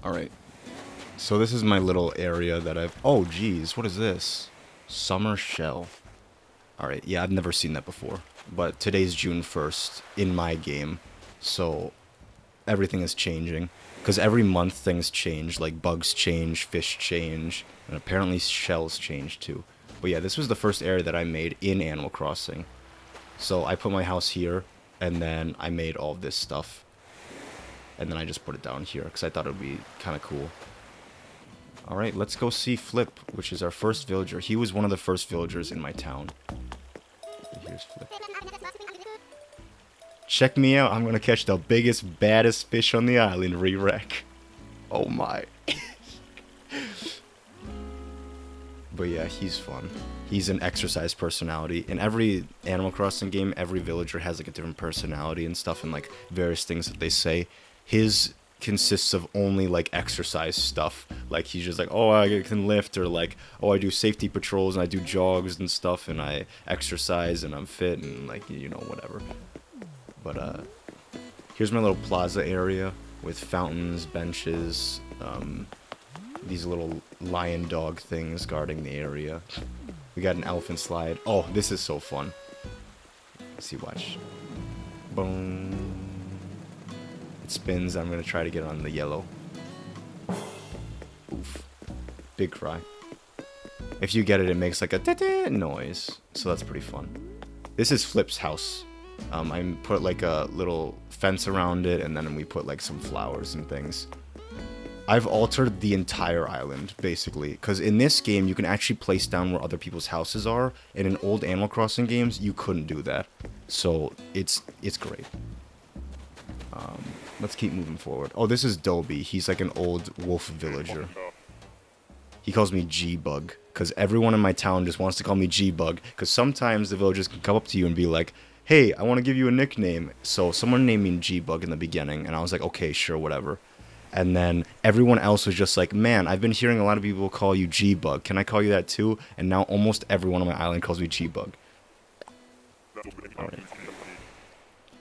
Alright, so this is my little area that I've... Oh, geez, what is this? Summer Shell. Alright, yeah, I've never seen that before. But today's June 1st in my game, so everything is changing. Because every month things change, like bugs change, fish change, and apparently shells change too. But yeah, this was the first area that I made in Animal Crossing. So I put my house here, and then I made all of this stuff. And then I just put it down here, because I thought it would be kind of cool. Alright, let's go see Flip, which is our first villager. He was one of the first villagers in my town. Here's Flip. Check me out, I'm gonna catch the biggest, baddest fish on the island, Re-Wreck. Oh my. But yeah, he's fun. He's an exercise personality. In every Animal Crossing game, every villager has like a different personality and stuff, and like various things that they say. His consists of only like exercise stuff. Like he's just like, oh, I can lift, or like, oh, I do safety patrols and I do jogs and stuff, and I exercise and I'm fit and like, you know, whatever. But here's my little plaza area with fountains, benches, these little lion dog things guarding the area. We got an elephant slide. Oh, this is so fun. Let's see, watch. Boom. It spins. I'm gonna try to get on the yellow. Oof. Big cry. If you get it, it makes like a da-da noise. So that's pretty fun. This is Flip's house. I put like a little fence around it, and then we put like some flowers and things. I've altered the entire island, basically, because in this game, you can actually place down where other people's houses are, and in old Animal Crossing games, you couldn't do that. So, it's great. Let's keep moving forward. Oh, this is Dobie. He's like an old wolf villager. He calls me G-Bug, because everyone in my town just wants to call me G-Bug, because sometimes the villagers can come up to you and be like, hey, I want to give you a nickname. So, someone named me G-Bug in the beginning, and I was like, okay, sure, whatever. And then everyone else was just like, man, I've been hearing a lot of people call you G-Bug. Can I call you that too? And now almost everyone on my island calls me G-Bug. Right.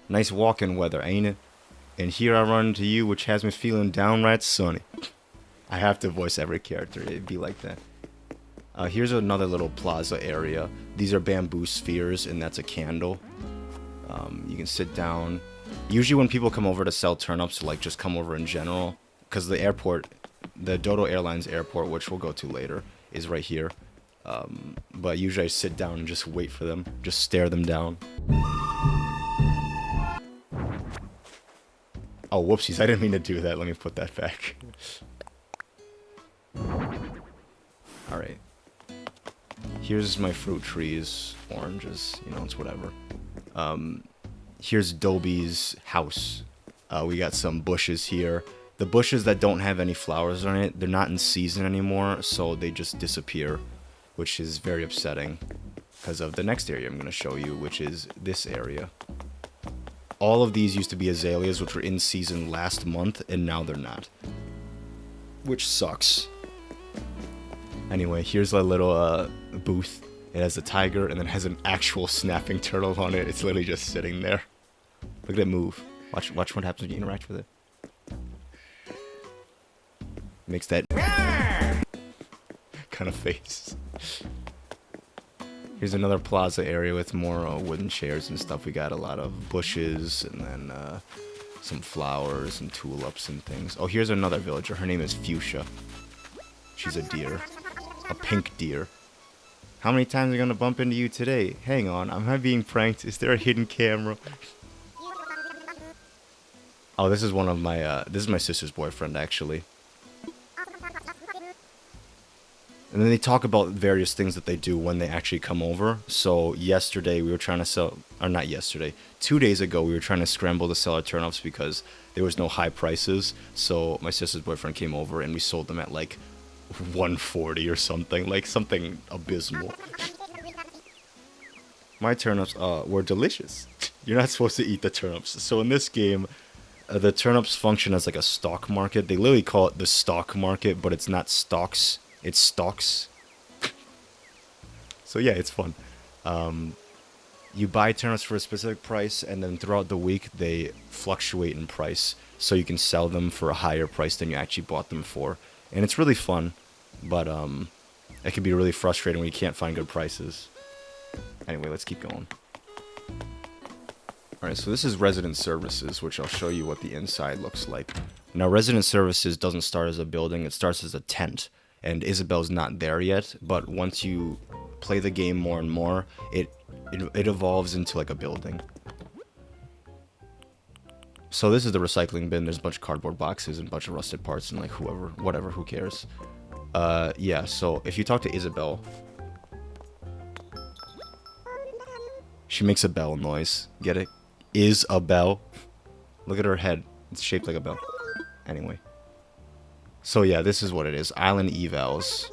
Nice walking weather, ain't it? And here I run to you, which has me feeling downright sunny. I have to voice every character. It'd be like that. Here's another little plaza area. These are bamboo spheres, and that's a candle. You can sit down. Usually when people come over to sell turnips, like just come over in general, because the airport, the Dodo Airlines airport, which we'll go to later, is right here. But usually I sit down and just wait for them, just stare them down. Oh, whoopsies, I didn't mean to do that. Let me put that back. Alright. Here's my fruit trees, oranges, you know, it's whatever. Here's Dobie's house. We got some bushes here. The bushes that don't have any flowers on it, they're not in season anymore, so they just disappear, which is very upsetting because of the next area I'm going to show you, which is this area. All of these used to be azaleas, which were in season last month, and now they're not, which sucks. Anyway, here's a little booth. It has a tiger, and then has an actual snapping turtle on it. It's literally just sitting there. Look at it move. Watch what happens when you interact with it. Makes that kind of face. Here's another plaza area with more wooden chairs and stuff. We got a lot of bushes, and then some flowers and tulips and things. Oh, here's another villager. Her name is Fuchsia. She's a deer. A pink deer. How many times am I gonna bump into you today? Hang on, am I being pranked? Is there a hidden camera? Oh, this is one of my, this is my sister's boyfriend, actually. And then they talk about various things that they do when they actually come over. So, yesterday we were trying to sell, or not yesterday, 2 days ago we were trying to scramble to sell our turnips because there was no high prices. So, my sister's boyfriend came over and we sold them at like 140 or something, like something abysmal. My turnips were delicious. You're not supposed to eat the turnips. So in this game, the turnips function as like a stock market. They literally call it the stock market, but it's not stocks, it's stocks. So yeah, it's fun. you buy turnips for a specific price, and then throughout the week they fluctuate in price, so you can sell them for a higher price than you actually bought them for. And it's really fun, but it can be really frustrating when you can't find good prices. Anyway, let's keep going. Alright, so this is Resident Services, which I'll show you what the inside looks like. Now, Resident Services doesn't start as a building, it starts as a tent. And Isabel's not there yet, but once you play the game more and more, it evolves into like a building. So this is the recycling bin. There's a bunch of cardboard boxes and a bunch of rusted parts and like whatever, who cares? Yeah, so if you talk to Isabel, she makes a bell noise. Get it? Is a bell. Look at her head. It's shaped like a bell. Anyway. So yeah, this is what it is. Island evals.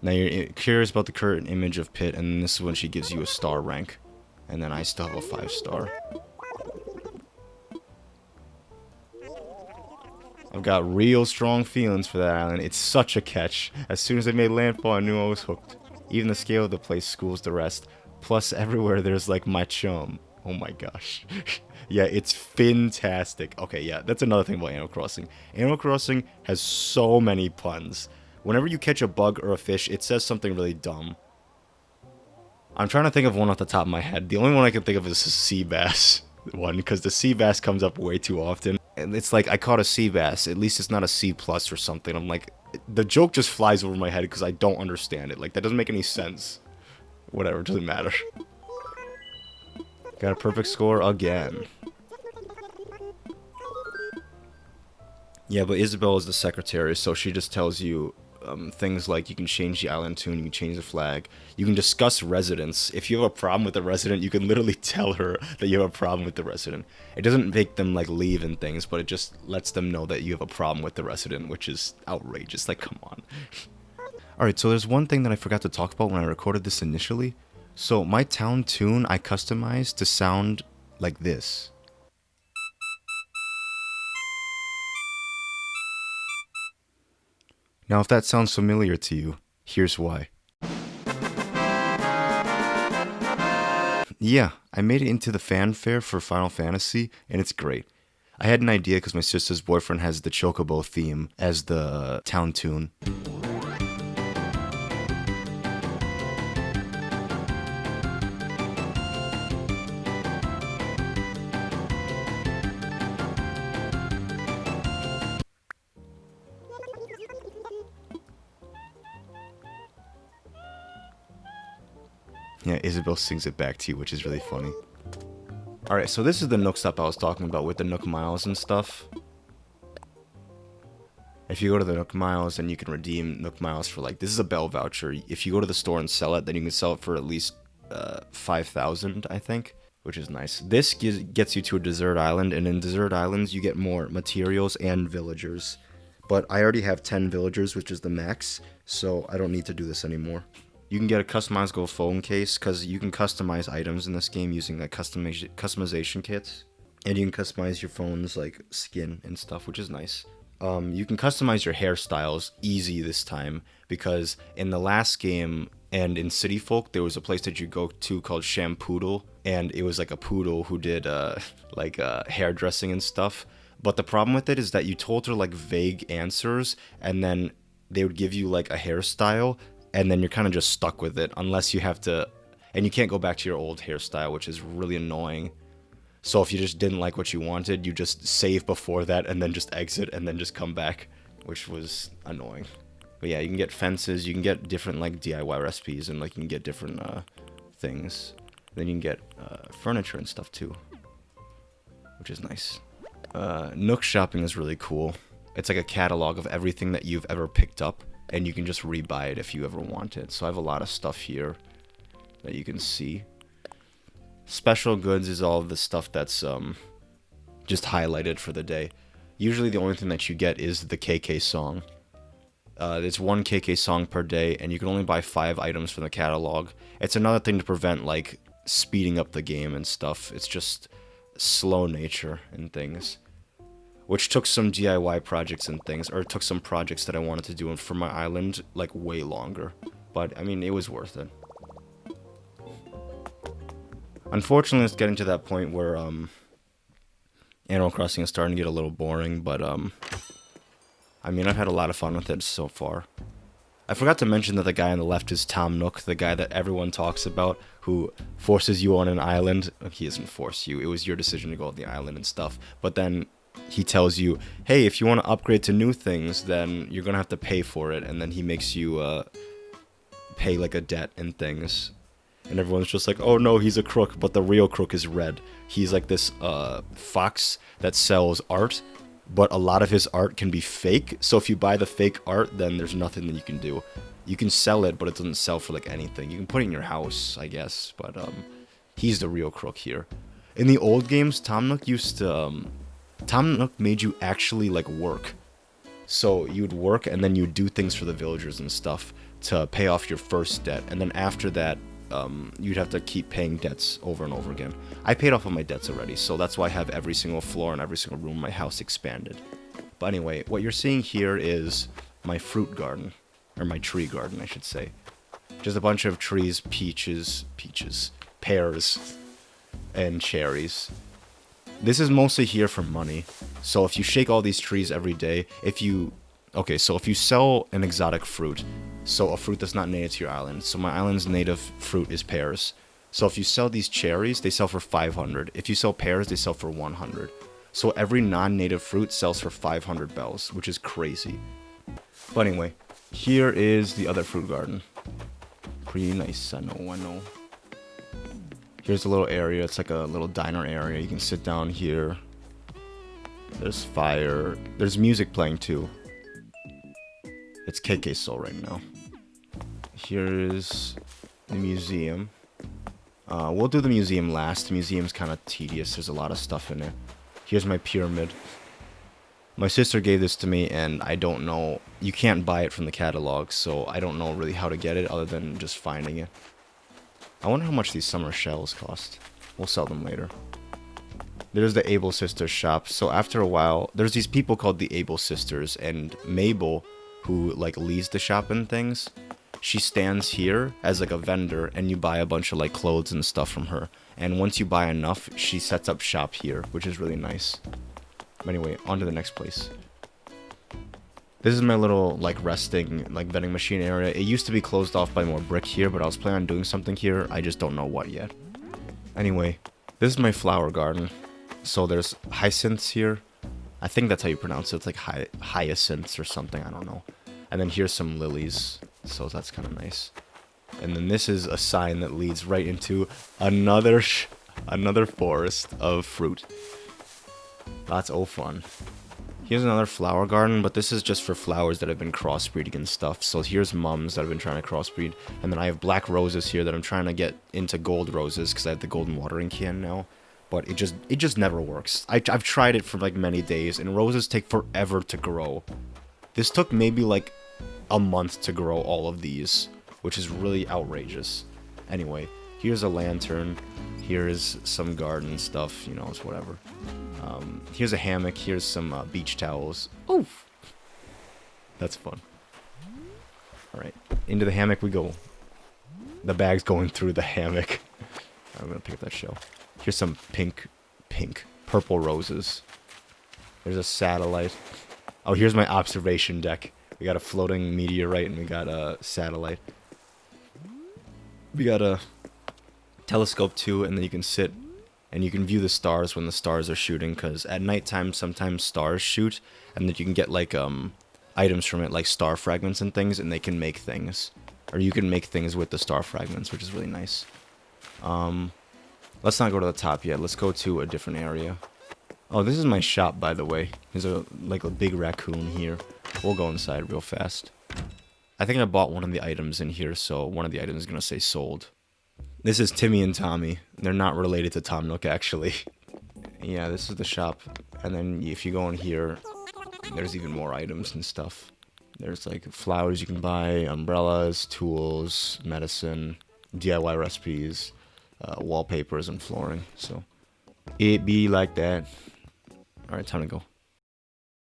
Now you're curious about the current image of Pit, and this is when she gives you a star rank. And then I still have a 5-star. I've got real strong feelings for that island. It's such a catch. As soon as I made landfall, I knew I was hooked. Even the scale of the place schools the rest. Plus, everywhere there's like my chum. Oh my gosh. Yeah, it's fantastic. Okay, yeah, that's another thing about Animal Crossing. Animal Crossing has so many puns. Whenever you catch a bug or a fish, it says something really dumb. I'm trying to think of one off the top of my head. The only one I can think of is the sea bass one, because the sea bass comes up way too often. And it's like, I caught a sea bass. At least it's not a C+ or something. I'm like, the joke just flies over my head because I don't understand it. Like, that doesn't make any sense. Whatever, it doesn't matter. Got a perfect score again. Yeah, but Isabel is the secretary, so she just tells you things like you can change the island tune, you can change the flag, you can discuss residents. If you have a problem with the resident, you can literally tell her that you have a problem with the resident. It doesn't make them like leave and things, but it just lets them know that you have a problem with the resident, which is outrageous. Like, come on. Alright, so there's one thing that I forgot to talk about when I recorded this initially. So my town tune I customized to sound like this. Now, if that sounds familiar to you, here's why. Yeah, I made it into the Fanfare for Final Fantasy, and it's great. I had an idea because my sister's boyfriend has the Chocobo theme as the town tune. Yeah, Isabel sings it back to you, which is really funny. Alright, so this is the Nook stop I was talking about with the Nook Miles and stuff. If you go to the Nook Miles, and you can redeem Nook Miles for, like, this is a bell voucher. If you go to the store and sell it, then you can sell it for at least 5,000, I think, which is nice. This gets you to a desert island, and in desert islands, you get more materials and villagers. But I already have 10 villagers, which is the max, so I don't need to do this anymore. You can get a customizable phone case, because you can customize items in this game using like customization kits. And you can customize your phone's like skin and stuff, which is nice. You can customize your hairstyles easy this time, because in the last game and in City Folk, there was a place that you go to called Shampoodle, and it was like a poodle who did hairdressing and stuff. But the problem with it is that you told her like vague answers, and then they would give you like a hairstyle, and then you're kind of just stuck with it unless you have to, and you can't go back to your old hairstyle, which is really annoying. So if you just didn't like what you wanted, you just save before that and then just exit and then just come back, which was annoying. But yeah, you can get fences, you can get different like DIY recipes, and like you can get different things. Then you can get furniture and stuff too, which is nice. Nook shopping is really cool. It's like a catalog of everything that you've ever picked up, and you can just rebuy it if you ever want it. So I have a lot of stuff here that you can see. Special goods is all of the stuff that's just highlighted for the day. Usually the only thing that you get is the KK song. It's one KK song per day, and you can only buy 5 items from the catalog. It's another thing to prevent like speeding up the game and stuff. It's just slow nature and things. Which took some DIY projects and things, or it took some projects that I wanted to do for my island, like, way longer. But, I mean, it was worth it. Unfortunately, it's getting to that point where Animal Crossing is starting to get a little boring, but I mean, I've had a lot of fun with it so far. I forgot to mention that the guy on the left is Tom Nook, the guy that everyone talks about, who forces you on an island. He doesn't force you, it was your decision to go on the island and stuff. But then he tells you, hey, if you want to upgrade to new things, then you're going to have to pay for it. And then he makes you pay like a debt and things. And everyone's just like, oh no, he's a crook, but the real crook is Red. He's like this fox that sells art, but a lot of his art can be fake. So if you buy the fake art, then there's nothing that you can do. You can sell it, but it doesn't sell for like anything. You can put it in your house, I guess, but he's the real crook here. In the old games, Tom Nook made you actually like work. So you'd work and then you'd do things for the villagers and stuff to pay off your first debt, and then after that, you'd have to keep paying debts over and over again. I paid off all my debts already, so that's why I have every single floor and every single room in my house expanded. But anyway, what you're seeing here is my fruit garden, or my tree garden, I should say. Just a bunch of trees, peaches, pears, and cherries. This is mostly here for money, so if you shake all these trees every day, if you sell an exotic fruit, so a fruit that's not native to your island, so my island's native fruit is pears. So if you sell these cherries, they sell for 500. If you sell pears, they sell for 100. So every non-native fruit sells for 500 bells, which is crazy. But anyway, here is the other fruit garden. Pretty nice, I know. Here's a little area, it's like a little diner area. You can sit down here. There's fire. There's music playing too. It's KK Soul right now. Here's the museum. We'll do the museum last. The museum's kind of tedious. There's a lot of stuff in it. Here's my pyramid. My sister gave this to me, and I don't know. You can't buy it from the catalog, so I don't know really how to get it other than just finding it. I wonder how much these summer shells cost. We'll sell them later. There's the Able Sisters shop. So after a while, there's these people called the Able Sisters, and Mabel, who like leads the shop and things, she stands here as like a vendor, and you buy a bunch of like clothes and stuff from her. And once you buy enough, she sets up shop here, which is really nice. But anyway, on to the next place. This is my little like resting like vending machine area. It used to be closed off by more brick here, but I was planning on doing something here. I just don't know what yet. Anyway, this is my flower garden. So there's hyacinths here. I think that's how you pronounce it. It's like hyacinths or something. I don't know. And then here's some lilies. So that's kind of nice. And then this is a sign that leads right into another forest of fruit. That's all fun. Here's another flower garden, but this is just for flowers that have been crossbreeding and stuff. So here's mums that have been trying to crossbreed. And then I have black roses here that I'm trying to get into gold roses because I have the golden watering can now. But it just never works. I've tried it for like many days, and roses take forever to grow. This took maybe like a month to grow all of these, which is really outrageous. Anyway, here's a lantern. Here's some garden stuff, you know, it's whatever. Here's a hammock. Here's some beach towels. Oof! That's fun. Alright, into the hammock we go. The bag's going through the hammock. I'm gonna pick up that shell. Here's some purple roses. There's a satellite. Oh, here's my observation deck. We got a floating meteorite and we got a satellite. We got a telescope too, and then you can sit and you can view the stars when the stars are shooting, because at nighttime sometimes stars shoot, and then you can get like items from it, like star fragments and things, and they can make things. Or you can make things with the star fragments, which is really nice. Let's not go to the top yet. Let's go to a different area. Oh, this is my shop, by the way. There's a big raccoon here. We'll go inside real fast. I think I bought one of the items in here, so one of the items is going to say sold. This is Timmy and Tommy. They're not related to Tom Nook, actually. Yeah, this is the shop. And then if you go in here, there's even more items and stuff. There's like flowers you can buy, umbrellas, tools, medicine, DIY recipes, wallpapers, and flooring. So it be like that. Alright, time to go.